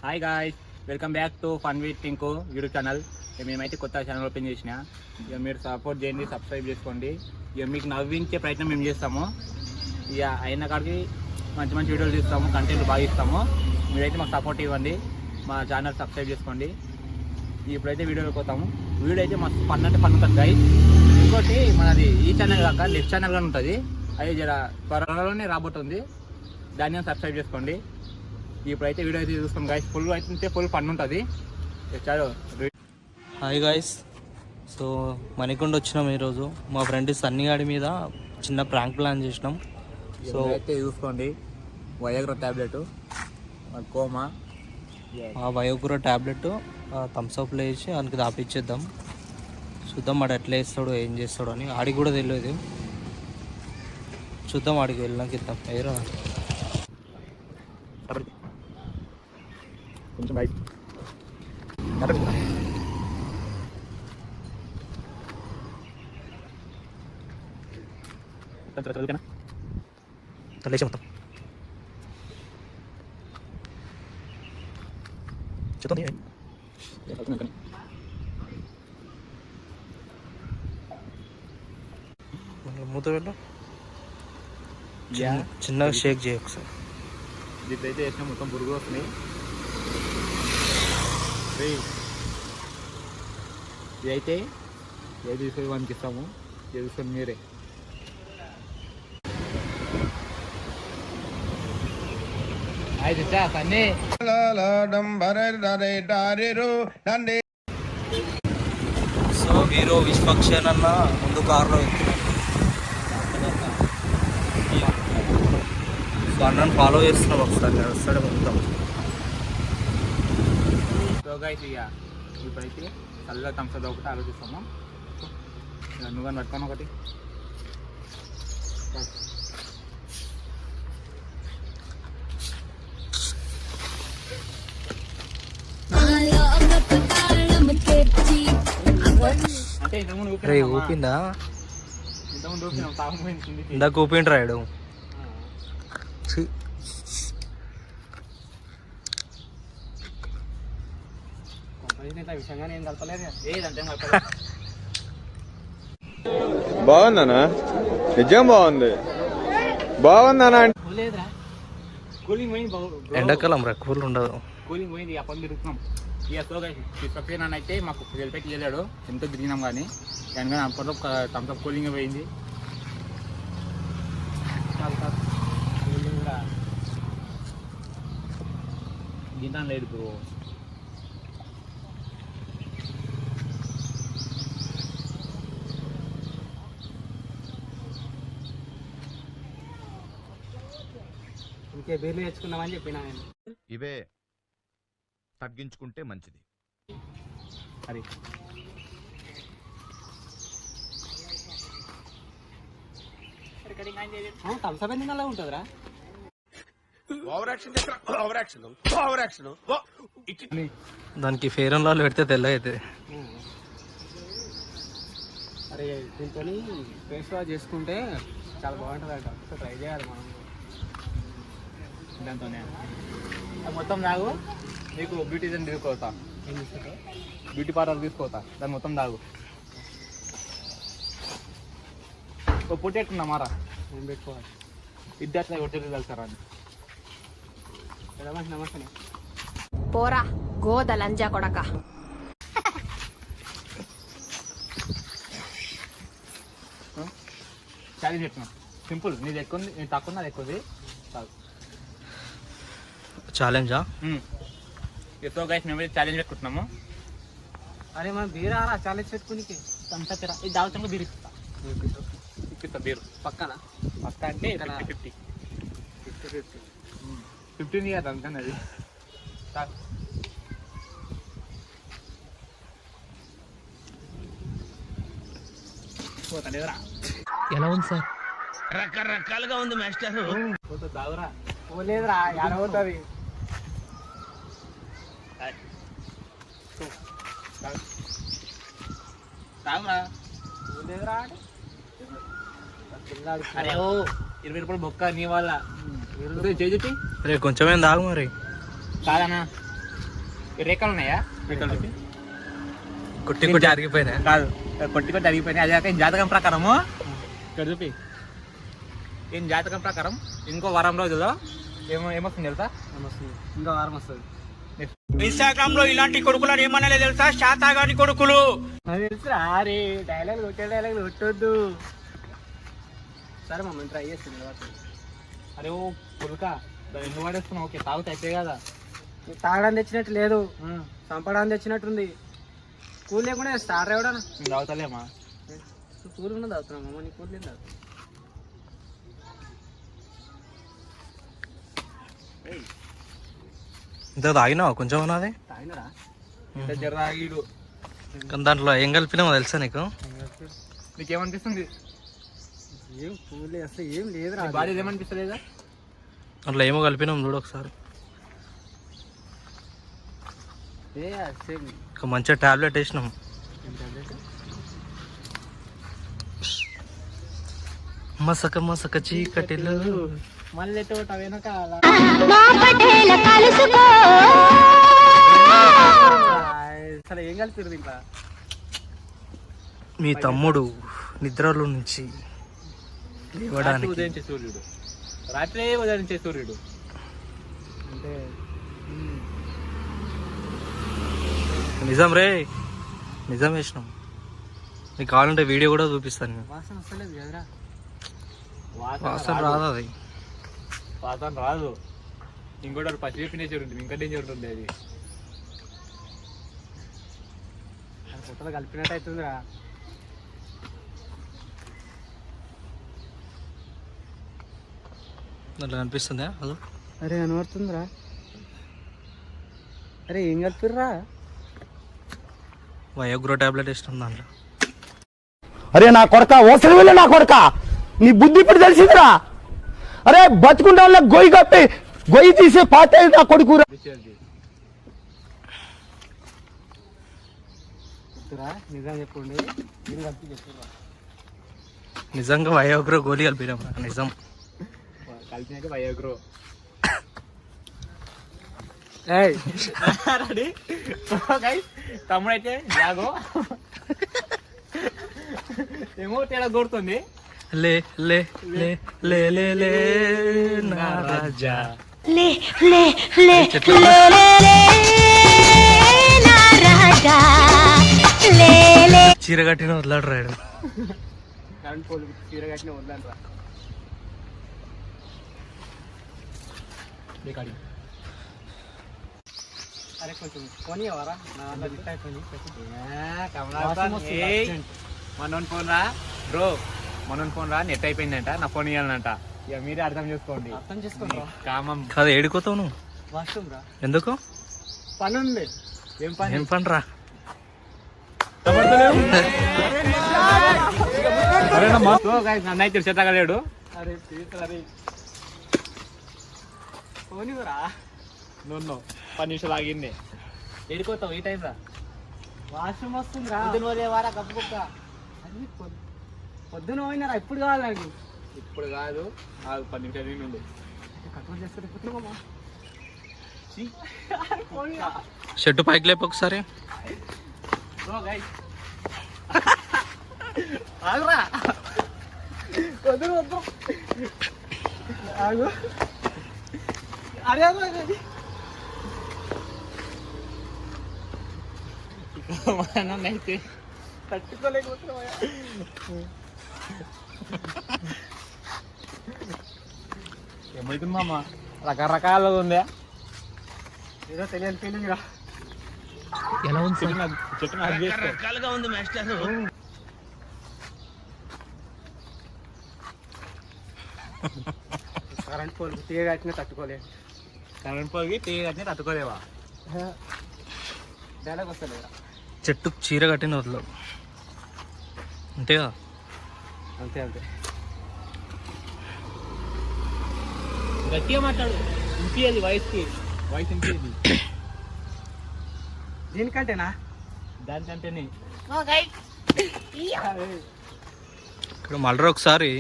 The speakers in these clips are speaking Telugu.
Hi guys, welcome back to fun with Tinku YouTube channel. మేమైతే కొత్త ఛానల్ ఓపెన్ చేసిన. ఇక మీరు సపోర్ట్ చేయండి, సబ్స్క్రైబ్ చేసుకోండి. ఇక మీకు నవ్వించే ప్రయత్నం మేము చేస్తాము. ఇక అయిన కాడికి మంచి మంచి వీడియోలు తీస్తాము, కంటెంట్ బాగా ఇస్తాము. మీరైతే మాకు సపోర్ట్ ఇవ్వండి, మా ఛానల్ సబ్స్క్రైబ్ చేసుకోండి. ఇప్పుడైతే వీడియోకి పోతాము. వీడియో అయితే మస్తు ఫన్ అంటే ఫన్ ఉంటుంది గాయ్స్. ఇంకోటి మనది ఈ ఛానల్ కాక నెక్స్ట్ ఛానల్ కానీ ఉంటుంది, అది జర త్వరలోనే రాబోతుంది. దాన్ని సబ్స్క్రైబ్ చేసుకోండి. ఇప్పుడైతే వీడియో అయితే చూస్తాం గాయస్. ఫుల్ అయితే ఫుల్ ఫన్ ఉంటుంది. చాలు. హాయ్ గాయస్, సో మణికొండ వచ్చినాం ఈరోజు. మా ఫ్రెండ్ సన్నిగాడి మీద చిన్న ప్రాంక్ ప్లాన్ చేసినాం. సో అయితే చూసుకోండి, వయోగ్ర ట్యాబ్లెట్, కోమా, ఆ వయోగుర ట్యాబ్లెట్ థమ్స్అప్లో వేసి ఆయనకి దాపిచ్చేద్దాం. చూద్దాం వాడు ఎట్లా వేస్తాడో ఏం చేస్తాడో అని. ఆడికి కూడా తెలియదు. చూద్దాం, ఆడికి వెళ్ళినాక ఇద్దాం. ఏరా కొంచెం బయట తలేసి మొత్తం చూద్దాం. మూత వెళ్ళు, చిన్నగా షేక్ చేయ ఒకసారి. ఇప్పుడైతే వేసినా మొత్తం పురుగులు వస్తున్నాయి. ఇదైతే ఏది తీసుకొని వానికి ఇస్తాము, ఇది తీసుకొని మీరే. సో హీరో విశ్వక్షేన్ అన్న ముందు కారులో సో అన్నను ఫాలో చేస్తున్నాం. ఒకసారి నడుస్తాడు మొత్తం. సో గైస్, ఇక ఇప్పుడైతే చల్లగా థమ్స్అప్ ఒకటి ఆలోచిస్తాము. నువ్వు కానీ పట్టుకొని ఒకటి. అంటే ఇంతకుముందు ఊపిందా? ఇంతకుముందు ఊపినాం, తాగుపోయింది. ఇందాక ఊపిండి రాయడు. విషయంగా నేను కలపలేదు. ఏదంటే బాగుందనా? నిజం బాగుంది. బాగుందనా? లేదురా, కూలింగ్ పోయింది. ఎండాకాలం రా, కూల్ ఉండదు. కూలింగ్ పోయింది. ఆ పని తిరుగుతున్నాం. ఇక సో విశ్వక్సేన్ అని అయితే మాకు వెళ్ళిపెట్టి వెళ్ళాడు. ఎంతో తిరిగినాం కానీ కానీ అప్పట్లో థమ్స్అప్ కూలింగ్ పోయింది. కూలింగ్ కూడా గింటాను లేదు బ్రో. ఇంకే బీర్లు తెచ్చుకున్నామని చెప్పిన నేను. ఇవే తగ్గించుకుంటే మంచిది. అది థమ్స్అప్ ఎందుకు అలా ఉంటుందిరా? దానికి ఫేర్ అండ్ లవ్లీ పెడితే తెల్ల అవుతుంది. అరే దీంతో ఫేస్ వాష్ చేసుకుంటే చాలా బాగుంటుంది అంట. ట్రై చేయాలి మనం దాంతోనే. మొత్తం తాగు, నీకు బ్యూటీజన్ తీసుకోతా, బ్యూటీ పార్లర్ తీసుకోతా, దాన్ని మొత్తం తాగు. ఓ పుట్టేట్టున్నా మారా, నేను పెట్టుకోవాలి. ఇద్దరు అట్లా కొట్టేది వెళ్తారా అని. నమస్తే పోరా గోద లంజా కొడక. ఛాలెంజ్ చెప్తున్నా, సింపుల్. నీది ఎక్కువ, నేను తక్కువ, నాది ఎక్కువది. ఛాలెంజా? సో గైస్, మేము ఛాలెంజ్ పెట్టుకుంటున్నాము. అరే మనం బీరా ఛాలెంజ్ పెట్టుకునికి అంతా ఇది దావతంగా బీరు ఇప్పిస్తా. బీరు పక్కన పక్క అంటే 50-50 15 కదా అంతే. అది పోతాడేదరా? ఎలా ఉంది సార్? రకరకాలుగా ఉంది మాస్టర్. పోతా దావురా. పోలేదురా, యాడ పోతుంది. తాగురా. పోలేదురా. అరే ఓ 20 రూపాయలు బొక్క నీ వల్ల. చెప్పి రే కొంచెమేం తాగు మరి. కాదన్నా, రేఖలు ఉన్నాయా? రేఖలు చూపి. కొట్టి కొట్టి అరిగిపోయినా కాదు, కొట్టి కొట్టి అడిగిపోయినాయి. అదే కాక జాతకం ప్రకారము ఇక్కడ చూపి, ఏం జాతకం ప్రకారం ఇంకో వారం రోజుల్లో ఏమొస్తుంది తెలుసా? ఇంకా వారం వస్తుంది. ఇన్స్టాగ్రామ్ లో ఇలాంటి కొడుకులను ఏమన్నా తెలుసా? శాతాగాని కొడుకులు. తెలుసురా రే, డైలాగ్ కొట్టొద్దు. సరే మమ్మల్ని ట్రై చేస్తుంది. అరే ఓ పుల్కా ఎందుకు పడేస్తున్నావు? ఓకే తాగుతా అయితే కదా. తాగడానికి తెచ్చినట్టు లేదు, చంపడానికి తెచ్చినట్టుంది. కూల్ లేకుండా స్టార్ట్ అవ్వడా? నేను తాగుతలేమా? కూల్ కూడా తాగుతున్నాం మమ్మ, నీ కూల్ లేదు తాగుతా. ఇంత తాగినావా కొంచెం అన్నది? తాగినరా జర్రాగిడు. కానీ దాంట్లో ఏం కలిపినామో తెలుసా నీకు? నీకేమనిపిస్తుంది? ఏం కూల్ అసలు ఏం లేదురా. బాడీ ఏమనిపిస్తలేదా? అట్లా ఏమో కలిపినాం చూడు ఒకసారి. ఒక మంచిగా టాబ్లెట్ వేసినాం. మసక మసక చీకటిలో మళ్ళీ తోట వెనకాల అసలు ఏం కలిపిరు ఇంకా? మీ తమ్ముడు నిద్రలో నుంచి లేవడానికి ఉదయించే సూర్యుడు, రాత్రే ఉదయించే సూర్యుడు అంటే నిజం రే, నిజం వేసినాం. నీకు కావాలంటే వీడియో కూడా చూపిస్తాను నేను. వాసన వస్తలేదు కదరా? వాసన రాదు అది. వాసన రాదు. ఇంకోటి పచ్చి ఫినిచర్ ఉంటుంది, ఇంకా డేంజర్ ఉంటుంది అది. ఫోటోలో కలిపినట్టు అవుతుందిరా. అట్లా కనిపిస్తుందా? అది అరే కనబడుతుందిరా. అరే ఏం కలిపిర్రా? వయోగ్రో టాబ్లెట్ ఇష్టం దాంట్లో. అరే నా కొడక, ఓసలి వెళ్ళి నా కొడక, నీ బుద్ధి ఇప్పుడు తెలిసిందిరా. అరే బతుకుంటా వాళ్ళ గొయ్యి కప్పి గొయ్యి తీసే పాత నా కొడుకురా. నిజం చెప్పండి, నిజంగా వయోగ్రో గోళీ కలిపినాం. నిజం కలిపినాక వయోగ్రో. తమ్ముడు అయితే జాగో ఏమో తేడా కొడుతుంది. లే లే లే లే లే లే నా రాజా లే లే లే లే లే నా రాజా లే లే. చీర కట్టిన వదలాడు రాడు. కరెంట్ పోలు చీర కట్టిన వదలంటరా. అరే కొంచెం పోనీయవారా, నా అయిపోయింది. మనోన్ ఫోన్ రా బ్రో, మనోన్ ఫోన్ రా, నెట్ అయిపోయిందంట, నా ఫోన్ ఇవ్వాలంట. ఇక మీరే అర్థం చేసుకోండి. అర్థం చేసుకోండి. కామం కాదు, ఏడుకోతావు నువ్వు? వాష్రూమ్ రా. ఎందుకు? పని ఉంది. ఏం పని? ఏం పని రా? నన్నైతే చెత్తగలేడు. అరే సరే పోనీవరా. నన్ను 10 నిమిషాలు ఆగింది. ఏడుకోతావు ఈ టైం రా? వాష్రూమ్ వస్తుందిరా. వారా కప్పు కుక్క. అది పొద్దున పోయినారా? ఇప్పుడు కావాలి నాకు. ఇప్పుడు కాదు, 10 నిమిషాలు నుండి కంట్రోల్ చేసుకుంటే షర్టు పైకి లేపు ఒకసారి. ఆగురా. వద్దు వద్దు ఆగు. అరే నన్నైతే తట్టుకోలేకపోతున్నా. ఏమైతుంది మామ? రకరకాలుగా ఉందా? ఏదో తెలియని ఫీలింగ్ రా. ఎలా ఉంది చెట్టు నాకు చేస్తే రకరకాలుగా ఉంది మాస్టర్. కరెంట్ పోల్ తీగ కట్టినా తట్టుకోలేదు. కరెంట్ పోయి తీగ కట్టిన తట్టుకోలేవా? డైలాగ్ వస్తలేదా? చెట్టు చీర కట్టిన వదలవు అంతేగా? అంతే అంతే. గట్టిగా మాట్లాడు, ఇంపియది వాయిస్ ఇంపియది. దీనికంటేనా? దానికంటేనే. ఇక్కడ మళ్ళీ ఒకసారి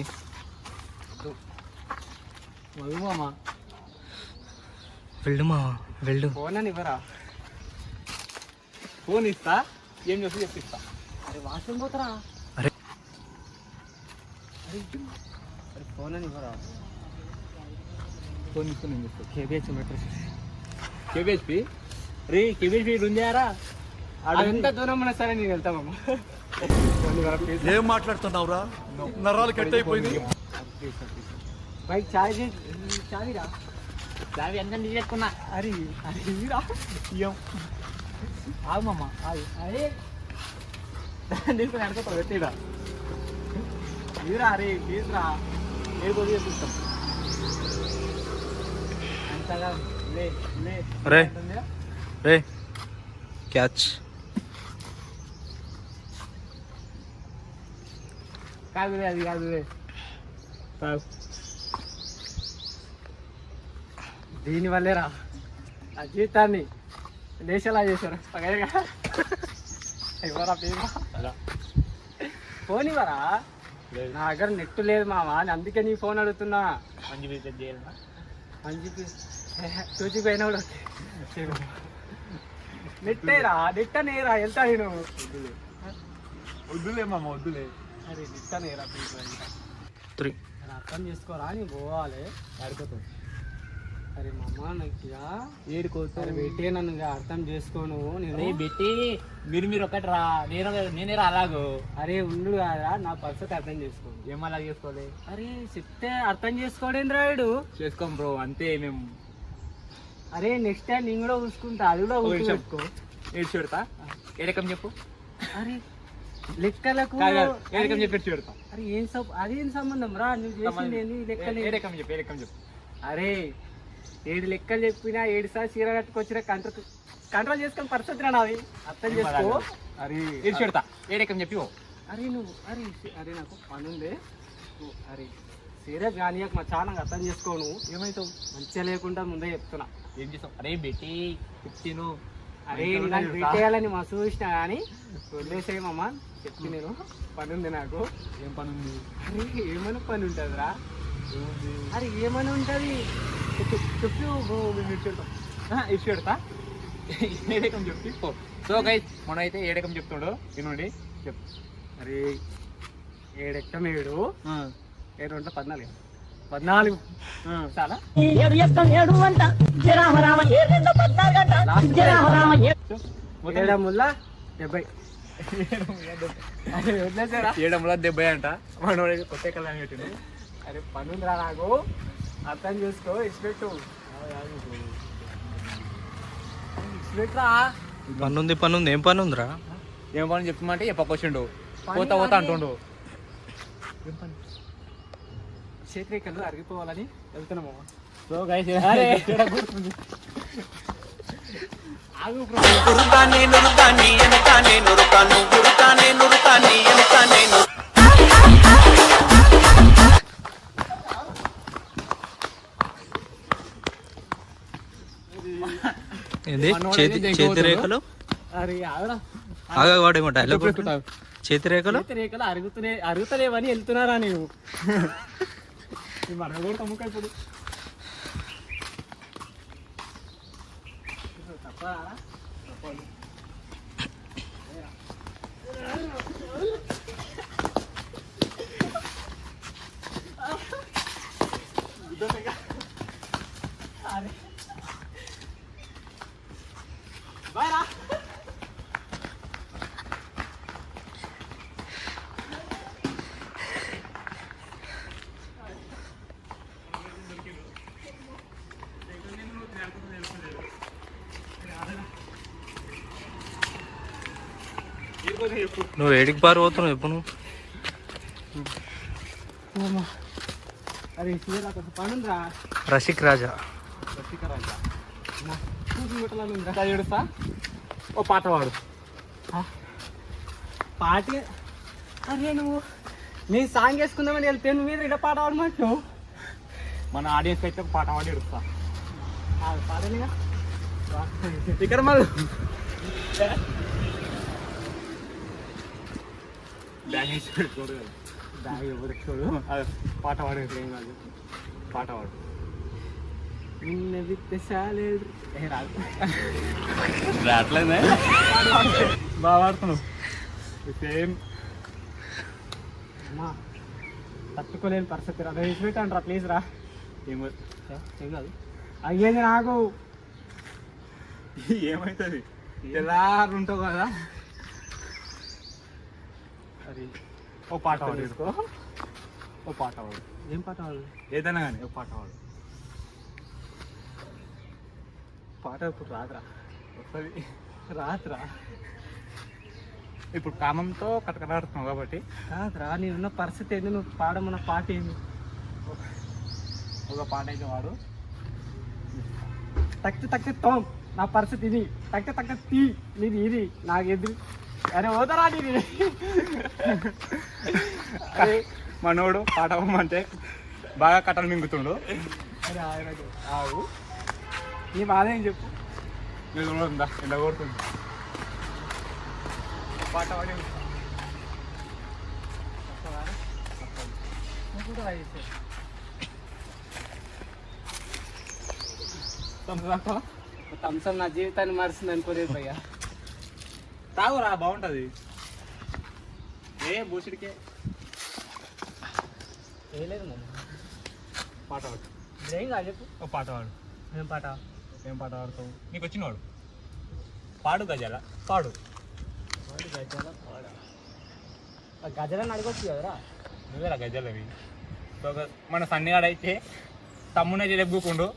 మధు మామ వెళ్ళు మా వెళ్ళు. ఫోన్ అని ఇవ్వరా? ఫోన్ ఇస్తా, ఏం చేస్తా చెప్పిస్తా. అరే వాష్రూమ్ పోతారా? అరే ఫోన్ అని ఇవ్వరా? ఫోన్ ఇస్తా, నేను చెప్తా. కేబిహెచ్ మెట్రో కేబిహెచ్పి రే, కేబిహెచ్పి ఉందారా? ఎంత దూరం ఉన్నా సరే నేను వెళ్తామమ్మా. ఏం మాట్లాడుతున్నావురా? నరాలు కట్ అయిపోయింది. Bike charge చావిరా? చావి ఎంత తీసుకున్నా. అరే అరే ఇరా ఆగమ్మా, ఆగు. అరే తీసుకుని అడుగుతా పెట్టిరా. ఇరా అరే ప్లీజ్ రా. నేను కొద్దిగా చూపిస్తాం. అంతగా లే లే రే రే క్యాచ్. కాదు అది కాదు. దీని వల్లేరా ఆ జీవితాన్ని దేశాలా చేశారు. పగలగా ఇవ్వరా ప్లీజ్ ఫోన్ ఇవ్వరా? నా దగ్గర నెట్ లేదు మామ, అందుకే నీ ఫోన్ అడుగుతున్నా. మంచి బిజినెస్ చేయాలన్నా. మంచికి చూచి పోయినా కూడా నెట్టేరా? నెట్టనేరా? వెళ్తా నేను. వద్దులే మామ, వద్దులే. అరే నెట్టనేరా ప్లీజ్. అర్థం చేసుకోరా, నీ పోవాలి. ఆడుకోతాం. అరే మామ నాకు ఏడుకోతారు. పెట్టే నన్ను ఇక అర్థం చేసుకోను నేను. పెట్టి మీరు ఒకటి రా, నేనే రా అలాగో. అరే ఉండు కాదురా, నా పరిస్థితి అర్థం చేసుకో. ఏం అలా చేసుకోవాలి? అరే చెప్తే అర్థం చేసుకోడేం రాయుడు. చేసుకోం బ్రో, అంతే మేము. అరే నెక్స్ట్ టైం నేను కూడా చూసుకుంటా, అది కూడా ఊసుకో. ఏడు చూడతా. ఏడకం చెప్పు. అరే లెక్కలకు ఏడకం చెప్పి చూడతా. అరే అదేం సంబంధం రా? నువ్వు చేసింది ఏంది? లెక్కలు ఏడకం చెప్పు, ఏడకం చెప్పు. అరే 7 లెక్కలు చెప్పినా 7 సార్లు చీర కట్టుకొచ్చిన కంట్రోల్ చేసుకుని పరిస్థితి రా నాది. అర్థం చేసుకో. అరే ఏడు చూడతా. ఏడకం చెప్పి. అరే నువ్వు అరే అరే నాకు పని ఉంది. అరే సీరియస్ కానీ మా చాలా అర్థం చేసుకో. నువ్వు ఏమవుతావు? మంచిగా లేకుండా ముందే చెప్తున్నా. ఏం చేస్తావు? అరే బెట్టి చెప్తాను. అరే నాకు పెట్టేయాలని మా చూసినా కానీ వదిలేసేయమమ్మా. చెప్తే నేను పని ఉంది నాకు. ఏం పని ఉంది? అరే ఏమైనా పని ఉంటుందిరా? అరే ఏమైనా ఉంటుంది చెప్పు. ఇటు చూడతా. ఏడకం చెప్పి. సో గైస్ మనం అయితే ఏడకం చెప్తాడు, వినండి. చెప్పు. అరే 7 ఎక్కం 7 7 14 14 చాలా 7 ముల్లా 70. అరే వదిలేసారా? 770 అంట. మనోడు కొత్త కళ్యాణ్ పెట్టిండు. అరే పని ఉందిరా నాకు, అర్థం చేసుకో. ఇచ్చిపెట్టు ఇచ్చిపెట్టురా. పనుంది పనుంది. ఏం పని ఉందిరా? ఏం పని చెప్తామంటే చెప్పకొచ్చిండు. పోతా పోతా అంటుండు. చేతిరేఖలు అరిగిపోవాలని వెళ్తున్నాము. సో గైస్ నురుతానే నురుతాని ఎనకానే నురుతాను నురుతానే నురుతాని ఎనకానే ఏంది చేతి రేఖలు? అరే ఆగరా. ఆగవాడేమో డైలాగ్. చేతి రేఖలు రేఖలు అరుగుతలేవని వెళ్తున్నారా నీవు? మన కూడా తమ్ముక ఇప్పుడు నువ్వు ఏడికి పారిపోతున్నావు ఎప్పుడు? అరే పనుందిరా. రసిక్ రాజా ఏడుస్తా. ఓ పాట పాడు. పాట? అరే నువ్వు నీ సాంగ్ వేసుకుందామని వెళ్తే నువ్వు మీద ఇలా పాట పాడమంటున్నావు. మన ఆడియన్స్ అయితే ఒక పాట పాడి ఏడుస్తా. పాడలేగా ఇక్కడ మళ్ళీ బ్యాగ్ వేసి పెట్టుకోడు కదా. బ్యాగ్ ఎవరికి చూడు. పాట పాడు. ఏం కాదు, పాట పాడు. నిన్న విత్తశాలేదు రాదు రావట్లేదే బాగా ఆడుతున్నావు సేమ్ అమ్మా తట్టుకోలేని పరిస్థితి రా వేసి పెట్టండి రా ప్లీజ్ రా ఏమో ఏం కాదు అయ్యేది నాకు ఏమవుతుంది తెల్లారు ఉంటావు కదా అది ఓ పాట అర్థం పాడు చేసుకో. ఓ పాట పాడు ఏం పాట వాళ్ళు ఏదైనా కానీ ఓ పాట పాడు పాట ఇప్పుడు రాదురా వస్తుంది రాదురా ఇప్పుడు కామంతో కటకలాడుతున్నావు కాబట్టి రాదురా నేనున్న పరిస్థితి ఏంది నువ్వు పాడమన్న పాట ఏంది ఒక పాట అయితే వాడు తక్కి తక్కి తోం నా పరిస్థితి ఇది తక్కి తక్కి తీ నీది ఇది నాకు ఎదురు అరే ఓదరా నీది అరే మనోడు పాట అంటే బాగా కట్టలు మింగుతుండు అరే ఆయనకు ఆవు నీ బాధ ఏం చెప్పు మీరు ఉందా ఎండ కొడుతుంది పాట పాడి థమ్సప్ నా జీవితాన్ని మారుస్తుంది అనుకోలేదు భయ్యా తాగురా బాగుంటుంది ఏ బూసిడికే వేయలేదు మమ్మ పాట పాడు ఏం కాదు చెప్పు ఓ పాట పాడు ఏం పాట ఏం పాట పాడుతావు నీకు వచ్చినవాడు పాడు గజాల పాడు గజల పాడ గజలని అడగొచ్చు కదరా నువ్వేరా గజాలు అవి సో మన సన్నిగాడైతే తమ్మునే చెప్పుకుండు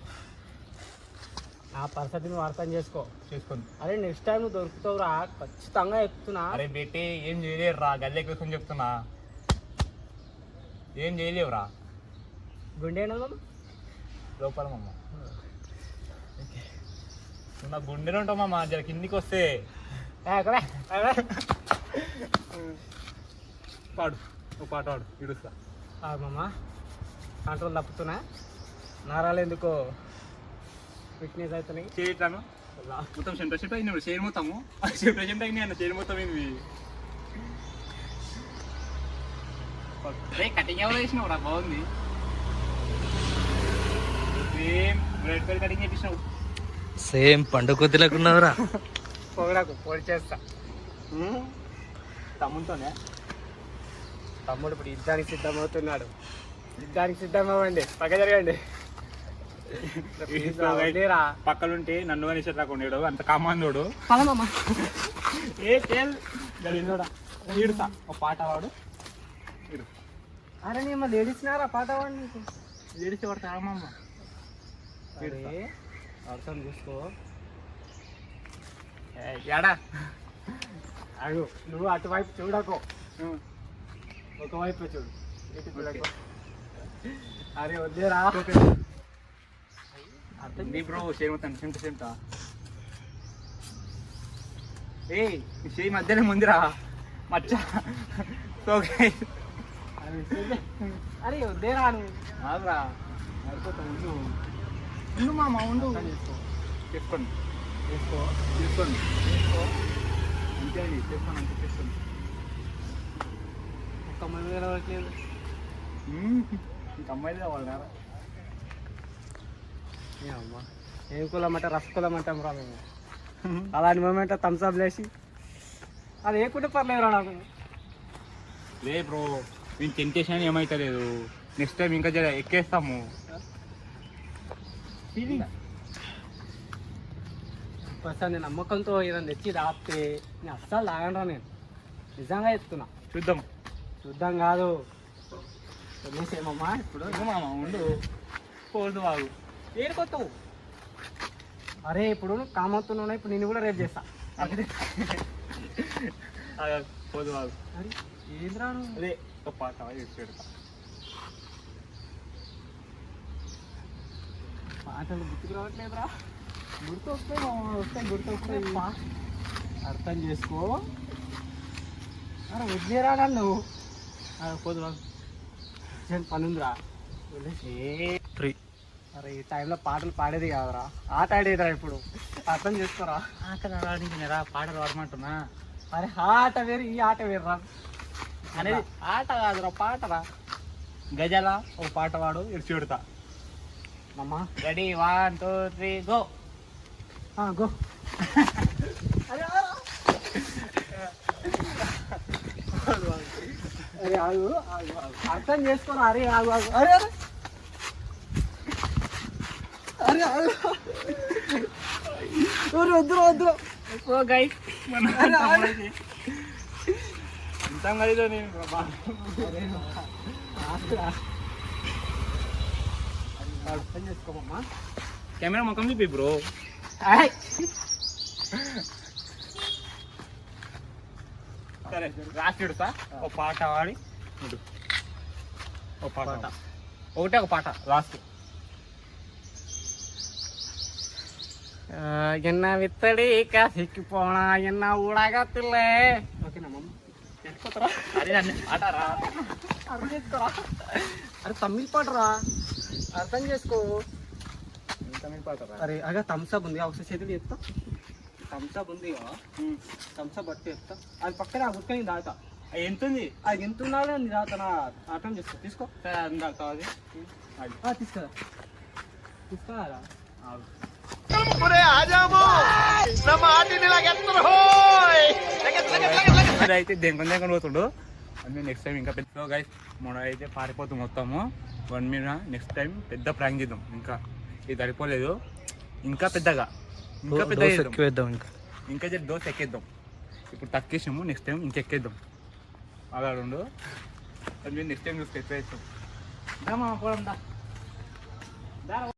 నా పరిస్థితి నువ్వు అర్థం చేసుకో చేసుకుంది అరే నెక్స్ట్ టైం నువ్వు దొరుకుతావురా ఖచ్చితంగా చెప్తున్నా అరే బేటే ఏం చేయలేరు రా గల్లె కూర్చొని చెప్తున్నా ఏం చేయలేవురా గుండె అయినా మమ్మ లోపల మమ్మ నువ్వు నా గుండెలో ఉంటావు మామ జర కిందికి వస్తే పాడు ఓ పాట పాడు ఇడుస్తా మమ్మ కంట్రోల్ తప్పుతున్నా నారాలు ఎందుకో ఫిట్నెస్ అవుతున్నాయి చేయటాను మొత్తం సెంటర్ అయినాడు చేయరు మొత్తము సెంటర్ అయినాయి అన్న చేయరు మొత్తం ఏంది కటింగ్ ఎవరు వేసినావు రా బాగుంది సేమ్ బ్రెడ్ పేరు కటింగ్ చేపించినావు సేమ్ పండు కొద్దిలేకున్నావురా పొగడకు పొడి చేస్తా తమ్ముతోనే తమ్ముడు ఇప్పుడు యుద్ధానికి సిద్ధమవుతున్నాడు యుద్ధానికి సిద్ధమవ్వండి పక్క జరగండి రా పక్కలుంటే నన్ను అనేసి రాకుండా అంత కామాందోడు పదమమ్మ ఏ తేల్ గడిలోడా ఈడుతా ఒక పాట వాడు ఇడు అరే నేను మళ్ళీ ఏడిచ్చినారా పాట వాడు నీకు ఏడిసి వాడు తాగమమ్మ అరే అర్థం చూసుకో ఎడా అడు నువ్వు అటువైపు చూడకు ఒకవైపు చూడు ఇటు చూడకు అరే వద్దేరా నీ బ్రో చేయి మొత్తం సెంట ఏ నీ చేయి మధ్యలో ముందురా మచ్చ అరే వద్దేరా నువ్వు ఆగురా నడిపోతా ఉండు ఉండు మామ ఉండు చేసుకోండి తీసుకోండి అంతే అండి చేసుకోండి అంతే చేసుకోండి ఒక్క మంది నిలవట్లేదు ఇంక అమ్మాయిలు కావాలి కదా అమ్మా ఏం కులం అంటే రఫ్ కులం అంటాం రా మేము అలాంటి మూమెంట్ థమ్స్అప్ లేసి అది ఏకుంటే పర్లేదు రా నాకు లే బ్రో నేను టెంటేషన్ ఏమైతలేదు నెక్స్ట్ టైం ఇంకా జర ఎక్కేస్తాము ప్రస్తుతం నేను నమ్మకంతో ఏదైనా తెచ్చి రాస్తే నేను అస్సలు తాగనరా నేను నిజంగా చెప్తున్నా చూద్దాం కాదు వదిలేసేమమ్మా ఇప్పుడు ఇదిగో మామ ఉండు పోదు బాగు ఏడుకొస్తావు అరే ఇప్పుడు కామవుతున్నావు ఇప్పుడు నేను కూడా రేపు చేస్తా పోదు బాగు అరే ఏంద్రా నువ్వు అదే ఒక పాట పెడతా పాటలు గుర్తుకు రావట్లేదురా గుర్తు వస్తాయి గుర్తు వస్తాయి అర్థం చేసుకో అరే వదిలేరా నన్ను పోదు బాగు పని ఉందిరా అరే ఈ టైంలో పాటలు పాడేది కాదురా ఆట ఆడేదిరా ఇప్పుడు అర్థం చేసుకోరా ఆటలు ఆడించినరా పాటలు పాడమంటున్నా అరే ఆట వేరు ఈ ఆట వేరురా అనేది ఆట కాదురా పాటరా గజల ఓ పాట వాడు ఇడిచి పెడతా అమ్మా రెడీ 1 2 3 గో. గో. అరే ఆగు అర్థం చేసుకోరా. అరే ఆగు ఆగు. అరే అరే అరే ఆగు. వద్దురా వద్దురా. సో గైస్ ఇంత మరిదో నేను అర్థం చేసుకోమమ్మా. కెమెరా ముఖం చూపి బ్రో. సరే లాస్ట్ ఇడుతా ఓ పాట వాడి ఇడు. ఓ పాట ఒకటే ఒక పాట లాస్ట్. ఎన్న విత్తడి కాసికి పోనా ఎన్న ఊడగత్తులే. ఓకేనా మమ్మ? చేసుకోరా. అరే అన్ని పాట రా. అర్థం చేసుకోరా. అరే తమిళ పాటరా, అర్థం చేసుకో. తమిళ పాట రా. అరే అగా థమ్స్అప్ ఉంది, ఒకసారి చేతులు చెప్తా. థమ్స్అప్ ఉంది కదా, థమ్స్అప్ బట్టి చెప్తా. అది పక్కన ఆ గుట్కని దాతా. ఎంత ఉంది? అది ఎంత ఉన్నాడో నీ దాతా. అర్థం చేసుకో. తీసుకో. సరే అందాక అది తీసుకోరా. తీసుకోరా. అయితే దెంకొని పోతుండు. అన్నీ నెక్స్ట్ టైం ఇంకా పెద్ద గైస్ మన అయితే పారిపోతూ మొత్తము 1 minute. నెక్స్ట్ టైం పెద్ద ప్రాంక్ చేద్దాం. ఇంకా ఇది సరిపోలేదు, ఇంకా పెద్దగా ఇంకా పెద్ద ఎక్కువేద్దాం. ఇంకా దోశ ఎక్కేద్దాం. ఇప్పుడు తక్కేసాము, నెక్స్ట్ టైం ఇంకెక్కేద్దాం. అలా రెండు నెక్స్ట్ టైం చూస్తే ఎక్కువ వేస్తాం. పోదాం దా.